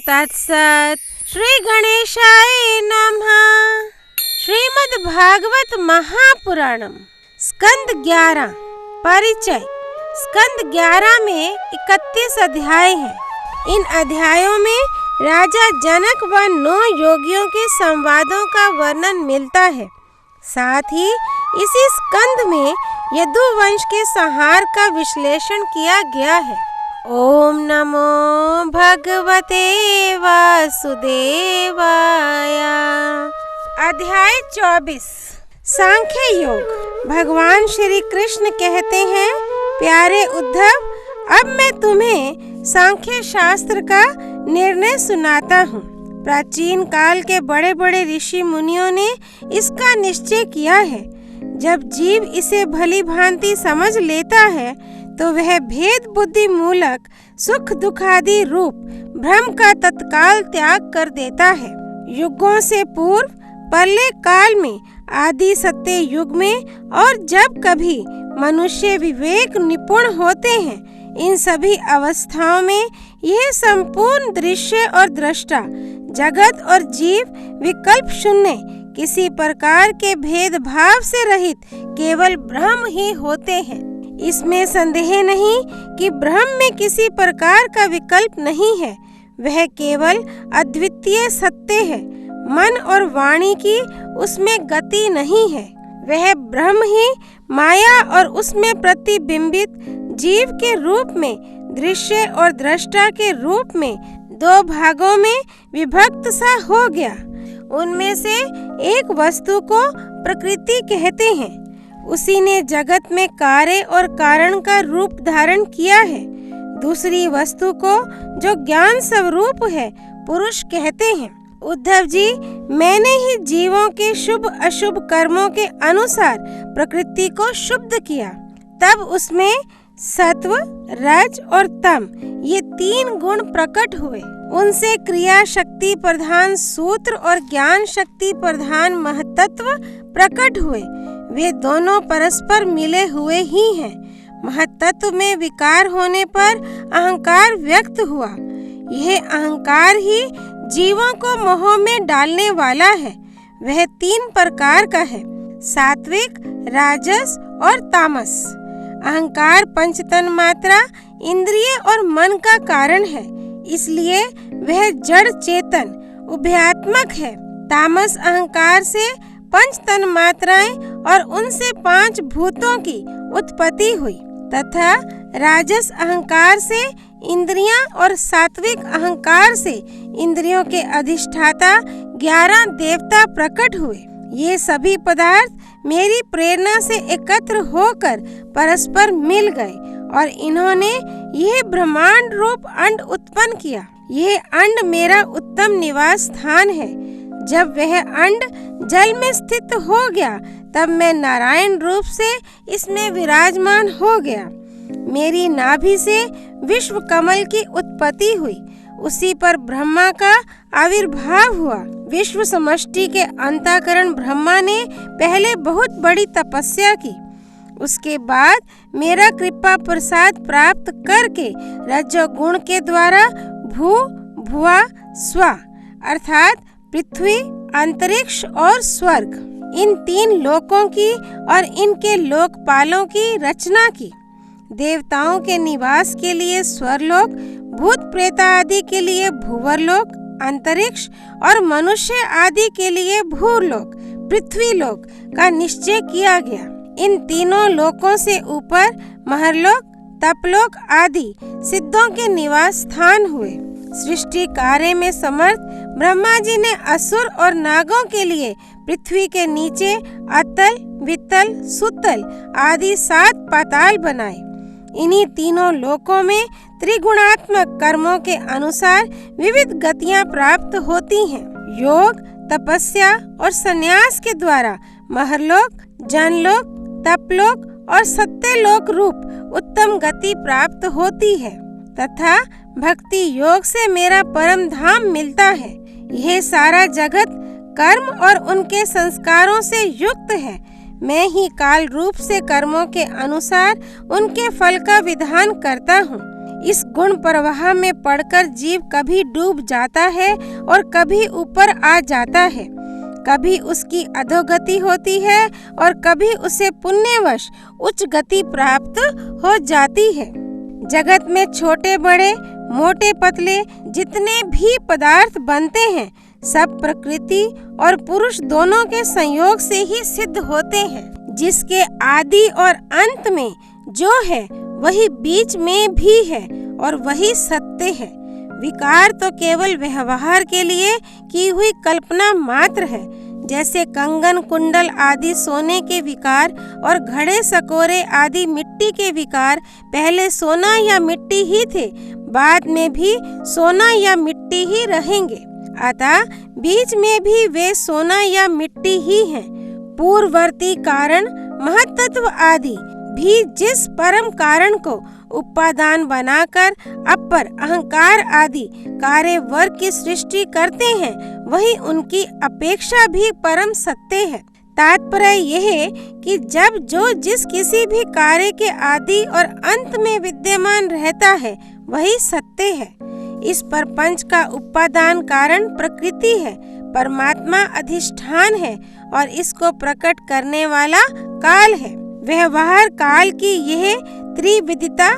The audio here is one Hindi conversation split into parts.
तत्सत। श्री गणेशाय नमः। श्रीमद् भागवत महापुराणम स्कंद 11। परिचय। स्कंद 11 में 31 अध्याय हैं। इन अध्यायों में राजा जनक व 9 योगियों के संवादों का वर्णन मिलता है। साथ ही इसी स्कंद में यदुवंश के संहार का विश्लेषण किया गया है। ओम नमो भगवते वासुदेवाय। अध्याय 24 सांख्य योग। भगवान श्री कृष्ण कहते हैं, प्यारे उद्धव, अब मैं तुम्हें सांख्य शास्त्र का निर्णय सुनाता हूँ। प्राचीन काल के बड़े बड़े ऋषि मुनियों ने इसका निश्चय किया है। जब जीव इसे भली भांति समझ लेता है तो वह भेद बुद्धि मूलक सुख दुखादि रूप भ्रम का तत्काल त्याग कर देता है। युगों से पूर्व पहले काल में, आदि सत्य युग में, और जब कभी मनुष्य विवेक निपुण होते हैं, इन सभी अवस्थाओं में यह संपूर्ण दृश्य और दृष्टा, जगत और जीव विकल्प शून्य, किसी प्रकार के भेदभाव से रहित केवल ब्रह्म ही होते हैं। इसमें संदेह नहीं कि ब्रह्म में किसी प्रकार का विकल्प नहीं है। वह केवल अद्वितीय सत्य है। मन और वाणी की उसमें गति नहीं है। वह ब्रह्म ही माया और उसमें प्रतिबिंबित जीव के रूप में, दृश्य और दृष्टा के रूप में 2 भागों में विभक्त सा हो गया। उनमें से एक वस्तु को प्रकृति कहते हैं। उसी ने जगत में कार्य और कारण का रूप धारण किया है। दूसरी वस्तु को, जो ज्ञान स्वरूप है, पुरुष कहते हैं। उद्धव जी, मैंने ही जीवों के शुभ अशुभ कर्मों के अनुसार प्रकृति को शुद्ध किया। तब उसमें सत्व, रज और तम, ये 3 गुण प्रकट हुए। उनसे क्रिया शक्ति प्रधान सूत्र और ज्ञान शक्ति प्रधान महतत्व प्रकट हुए। वे दोनों परस्पर मिले हुए ही हैं। महतत्व में विकार होने पर अहंकार व्यक्त हुआ। यह अहंकार ही जीवों को मोह में डालने वाला है। वह 3 प्रकार का है, सात्विक, राजस और तामस। अहंकार पंच तन्मात्रा, इंद्रिय और मन का कारण है, इसलिए वह जड़ चेतन उभयात्मक है। तामस अहंकार से 5 तन्मात्राएं और उनसे 5 भूतों की उत्पत्ति हुई, तथा राजस अहंकार से इंद्रियां और सात्विक अहंकार से इंद्रियों के अधिष्ठाता 11 देवता प्रकट हुए। ये सभी पदार्थ मेरी प्रेरणा से एकत्र होकर परस्पर मिल गए और इन्होंने यह ब्रह्मांड रूप अंड उत्पन्न किया। यह अंड मेरा उत्तम निवास स्थान है। जब वह अंड जल में स्थित हो गया, तब मैं नारायण रूप से इसमें विराजमान हो गया। मेरी नाभि से विश्व कमल की उत्पत्ति हुई। उसी पर ब्रह्मा का आविर्भाव हुआ। विश्व समष्टि के अंतःकरण ब्रह्मा ने पहले बहुत बड़ी तपस्या की। उसके बाद मेरा कृपा प्रसाद प्राप्त करके रजोगुण के द्वारा भू, भुवा, स्वा अर्थात पृथ्वी, अंतरिक्ष और स्वर्ग, इन 3 लोकों की और इनके लोकपालों की रचना की। देवताओं के निवास के लिए स्वर्लोक, भूत प्रेत आदि के लिए भूवरलोक, अंतरिक्ष और मनुष्य आदि के लिए भूलोक, पृथ्वीलोक का निश्चय किया गया। इन 3 लोकों से ऊपर महरलोक, तपलोक आदि सिद्धों के निवास स्थान हुए। सृष्टि कार्य में समर्थ ब्रह्मा जी ने असुर और नागों के लिए पृथ्वी के नीचे अतल, वितल, सुतल आदि 7 पाताल बनाए। इन्हीं 3 लोकों में त्रिगुणात्मक कर्मों के अनुसार विविध गतियां प्राप्त होती हैं। योग, तपस्या और संन्यास के द्वारा महरलोक, जनलोक, तपलोक और सत्यलोक रूप उत्तम गति प्राप्त होती है, तथा भक्ति योग से मेरा परम धाम मिलता है। यह सारा जगत कर्म और उनके संस्कारों से युक्त है। मैं ही काल रूप से कर्मों के अनुसार उनके फल का विधान करता हूँ। इस गुण प्रवाह में पड़कर जीव कभी डूब जाता है और कभी ऊपर आ जाता है। कभी उसकी अधोगति होती है और कभी उसे पुण्यवश उच्च गति प्राप्त हो जाती है। जगत में छोटे बड़े, मोटे पतले जितने भी पदार्थ बनते हैं, सब प्रकृति और पुरुष दोनों के संयोग से ही सिद्ध होते हैं। जिसके आदि और अंत में जो है वही बीच में भी है और वही सत्य है। विकार तो केवल व्यवहार के लिए की हुई कल्पना मात्र है। जैसे कंगन कुंडल आदि सोने के विकार और घड़े सकोरे आदि मिट्टी के विकार पहले सोना या मिट्टी ही थे, बाद में भी सोना या मिट्टी ही रहेंगे। अतः बीच में भी वे सोना या मिट्टी ही हैं। पूर्ववर्ती कारण महत्त्व आदि भी जिस परम कारण को उपादान बनाकर अपर अहंकार आदि कार्य वर्ग की सृष्टि करते हैं, वही उनकी अपेक्षा भी परम सत्य है। तात्पर्य यह है कि जब जो जिस किसी भी कार्य के आदि और अंत में विद्यमान रहता है, वही सत्य है। इस प्रपंच का उपादान कारण प्रकृति है, परमात्मा अधिष्ठान है और इसको प्रकट करने वाला काल है। व्यवहार काल की यह त्रिविधता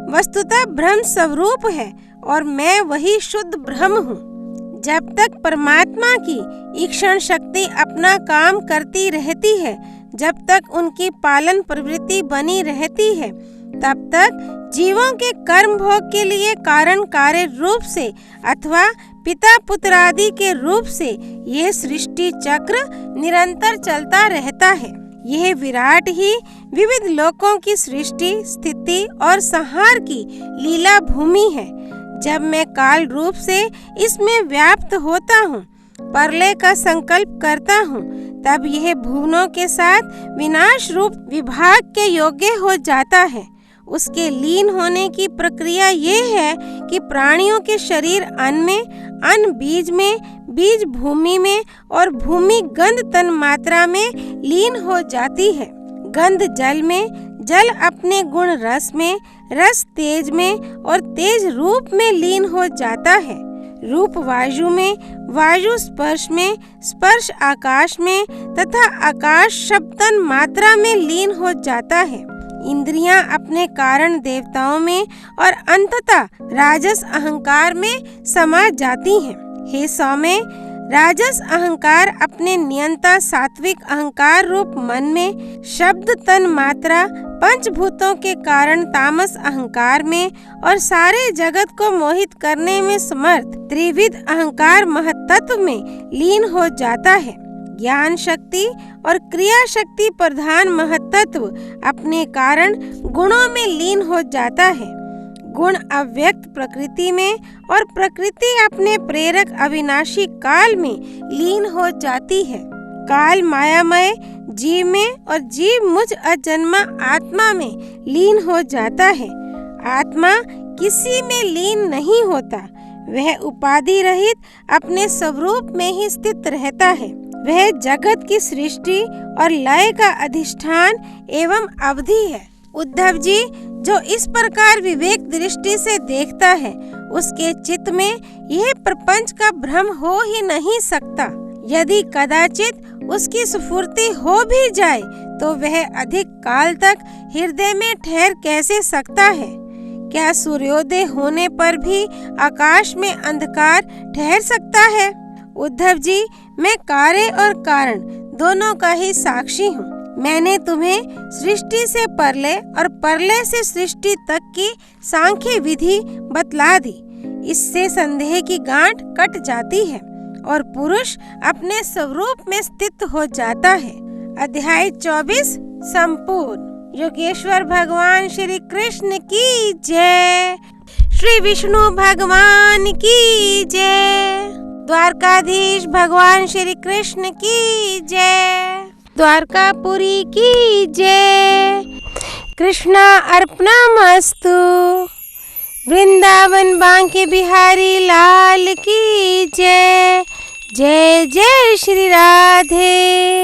वस्तुतः ब्रह्म स्वरूप है और मैं वही शुद्ध ब्रह्म हूँ। जब तक परमात्मा की ईक्षण शक्ति अपना काम करती रहती है, जब तक उनकी पालन प्रवृत्ति बनी रहती है, तब तक जीवों के कर्म भोग के लिए कारण कार्य रूप से अथवा पिता पुत्र आदि के रूप से यह सृष्टि चक्र निरंतर चलता रहता है। यह विराट ही विविध लोकों की सृष्टि स्थिति और संहार की लीला भूमि है। जब मैं काल रूप से इसमें व्याप्त होता हूँ, प्रलय का संकल्प करता हूँ, तब यह भुवनों के साथ विनाश रूप विभाग के योग्य हो जाता है। उसके लीन होने की प्रक्रिया ये है कि प्राणियों के शरीर अन्न में, अन्न बीज में, बीज भूमि में और भूमि गंध तन मात्रा में लीन हो जाती है। गंध जल में, जल अपने गुण रस में, रस तेज में और तेज रूप में लीन हो जाता है। रूप वायु में, वायु स्पर्श में, स्पर्श आकाश में तथा आकाश शब्द तन मात्रा में लीन हो जाता है। इंद्रियां अपने कारण देवताओं में और अंततः राजस अहंकार में समा जाती हैं। हे सौम्य, राजस अहंकार अपने नियंता सात्विक अहंकार रूप मन में, शब्द तन मात्रा पंचभूतों के कारण तामस अहंकार में और सारे जगत को मोहित करने में समर्थ त्रिविध अहंकार महत्त्व में लीन हो जाता है। ज्ञान शक्ति और क्रिया शक्ति प्रधान महत्त्व अपने कारण गुणों में लीन हो जाता है। गुण अव्यक्त प्रकृति में और प्रकृति अपने प्रेरक अविनाशी काल में लीन हो जाती है। काल मायामय जीव में और जीव मुझ अजन्मा आत्मा में लीन हो जाता है। आत्मा किसी में लीन नहीं होता, वह उपाधि रहित अपने स्वरूप में ही स्थित रहता है। वह जगत की सृष्टि और लय का अधिष्ठान एवं अवधि है। उद्धव जी, जो इस प्रकार विवेक दृष्टि से देखता है, उसके चित्त में यह प्रपंच का भ्रम हो ही नहीं सकता। यदि कदाचित उसकी स्फूर्ति हो भी जाए तो वह अधिक काल तक हृदय में ठहर कैसे सकता है? क्या सूर्योदय होने पर भी आकाश में अंधकार ठहर सकता है? उद्धव जी, मैं कार्य और कारण दोनों का ही साक्षी हूँ। मैंने तुम्हें सृष्टि से प्रलय और प्रलय से सृष्टि तक की सांख्य विधि बतला दी। इससे संदेह की गांठ कट जाती है और पुरुष अपने स्वरूप में स्थित हो जाता है। अध्याय 24 संपूर्ण। योगेश्वर भगवान श्री कृष्ण की जय। श्री विष्णु भगवान की जय। द्वारकाधीश भगवान श्री कृष्ण की जय। द्वारकापुरी की जय। कृष्णा अर्पणमस्तु। वृंदावन बांके बिहारी लाल की जय। जय जय श्री राधे।